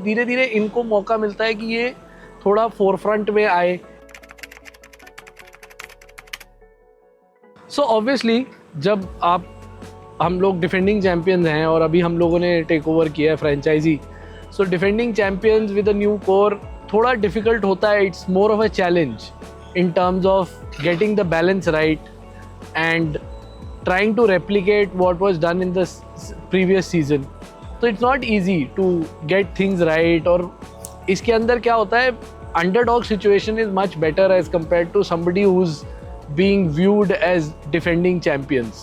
धीरे धीरे इनको मौका मिलता है कि ये थोड़ा फोरफ्रंट में आए। सो ऑब्वियसली जब हम लोग डिफेंडिंग चैम्पियंस हैं और अभी हम लोगों ने टेक ओवर किया है franchise, so defending champions with a new core थोड़ा डिफिकल्ट होता है। It's more of a challenge in terms of getting the balance right and trying to replicate what was done in the previous season. So it's not easy to get things right, और इसके अंदर क्या होता है, underdog situation is much better as compared to somebody who's being viewed as defending champions.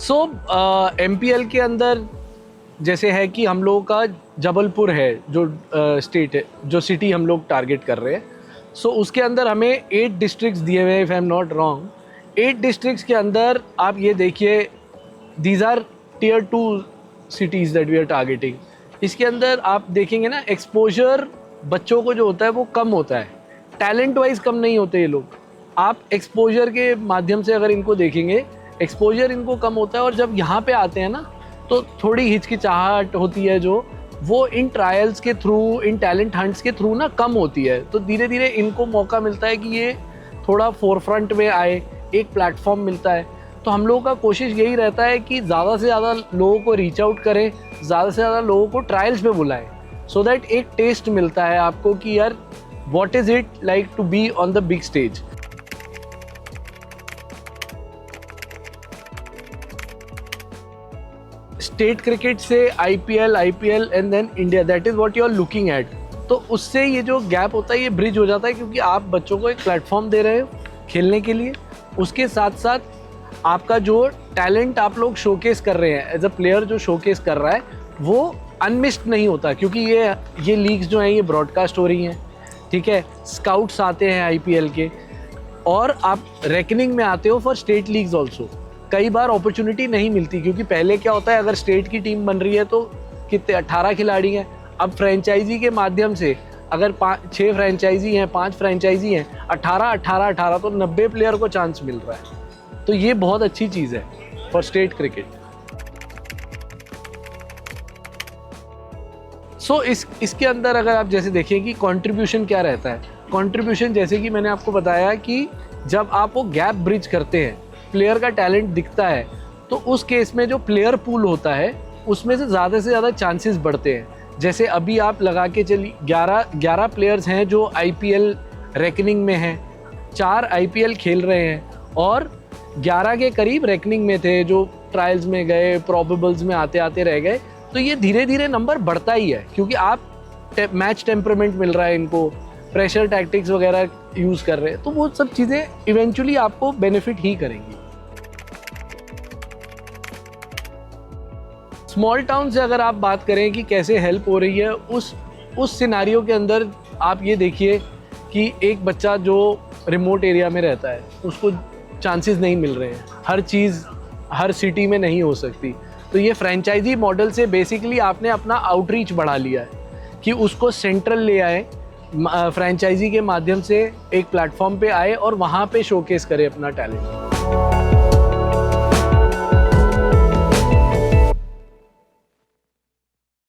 So MPL के अंदर जैसे है कि हम लोगों का जबलपुर है जो स्टेट है, जो सिटी हम लोग टारगेट कर रहे हैं। सो उसके अंदर हमें 8 डिस्ट्रिक्ट्स दिए हुए हैं, if I am not wrong. 8 districts के अंदर आप ये देखिए, these are tier 2 cities that we are targeting. इसके अंदर आप देखेंगे ना, एक्सपोजर बच्चों को जो होता है वो कम होता है, टैलेंट वाइज कम नहीं होते ये लोग। आप एक्सपोजर के माध्यम से अगर इनको देखेंगे, एक्सपोजर इनको कम होता है, और जब यहाँ पे आते हैं ना तो थोड़ी हिचकिचाहट होती है जो वो इन ट्रायल्स के थ्रू, इन टैलेंट हंट्स के थ्रू ना कम होती है। तो धीरे धीरे इनको मौका मिलता है कि ये थोड़ा फोरफ्रंट में आए, एक प्लेटफॉर्म मिलता है। तो हम लोगों का कोशिश यही रहता है कि ज़्यादा से ज़्यादा लोगों को रीच आउट करें, ज़्यादा से ज़्यादा लोगों को ट्रायल्स पे बुलाएं, सो दैट एक टेस्ट मिलता है आपको कि यार what is it like to be on the big stage. State cricket से IPL and then India, that is what you are looking at. तो उससे ये जो गैप होता है ये ब्रिज हो जाता है, क्योंकि आप बच्चों को एक प्लेटफॉर्म दे रहे हो खेलने के लिए, उसके साथ साथ आपका जो टैलेंट आप लोग शोकेस कर रहे हैं एज अ प्लेयर, जो शोकेस कर रहा है वो अनमिस्ड नहीं होता, क्योंकि ये लीग्स जो हैं ये ब्रॉडकास्ट हो रही हैं, ठीक है। स्काउट्स आते हैं IPL के, और आप रेकनिंग में आते हो फॉर स्टेट लीग्स ऑल्सो। कई बार अपॉर्चुनिटी नहीं मिलती, क्योंकि पहले क्या होता है, अगर स्टेट की टीम बन रही है तो कितने 18 खिलाड़ी हैं। अब फ्रेंचाइजी के माध्यम से अगर 6 फ्रेंचाइजी हैं, 5 फ्रेंचाइजी हैं, 18 तो 90 प्लेयर को चांस मिल रहा है। तो ये बहुत अच्छी चीज़ है फॉर स्टेट क्रिकेट। सो इसके अंदर अगर आप जैसे देखिए कि कंट्रीब्यूशन क्या रहता है, कंट्रीब्यूशन जैसे कि मैंने आपको बताया कि जब आप वो गैप ब्रिज करते हैं, प्लेयर का टैलेंट दिखता है, तो उस केस में जो प्लेयर पूल होता है उसमें से ज़्यादा चांसेस बढ़ते हैं। जैसे अभी आप लगा के चलिए 11 प्लेयर्स हैं जो IPL रेकनिंग में हैं, 4 IPL खेल रहे हैं, और 11 के करीब रेकनिंग में थे जो ट्रायल्स में गए, प्रोबेबल्स में आते आते रह गए। तो ये धीरे धीरे नंबर बढ़ता ही है, क्योंकि आप मैच टेम्परामेंट मिल रहा है इनको, प्रेशर टैक्टिक्स वगैरह यूज़ कर रहे हैं, तो वो सब चीज़ें इवेंचुअली आपको बेनिफिट ही करेंगी। स्मॉल टाउन से अगर आप बात करें कि कैसे हेल्प हो रही है, उस सिनारियो के अंदर आप ये देखिए कि एक बच्चा जो रिमोट एरिया में रहता है उसको चांसेस नहीं मिल रहे हैं, हर चीज़ हर सिटी में नहीं हो सकती। तो ये फ्रेंचाइजी मॉडल से बेसिकली आपने अपना आउटरीच बढ़ा लिया है कि उसको सेंट्रल ले आए, फ्रेंचाइजी के माध्यम से एक प्लेटफॉर्म पे आए और वहाँ पे शोकेस करे अपना टैलेंट।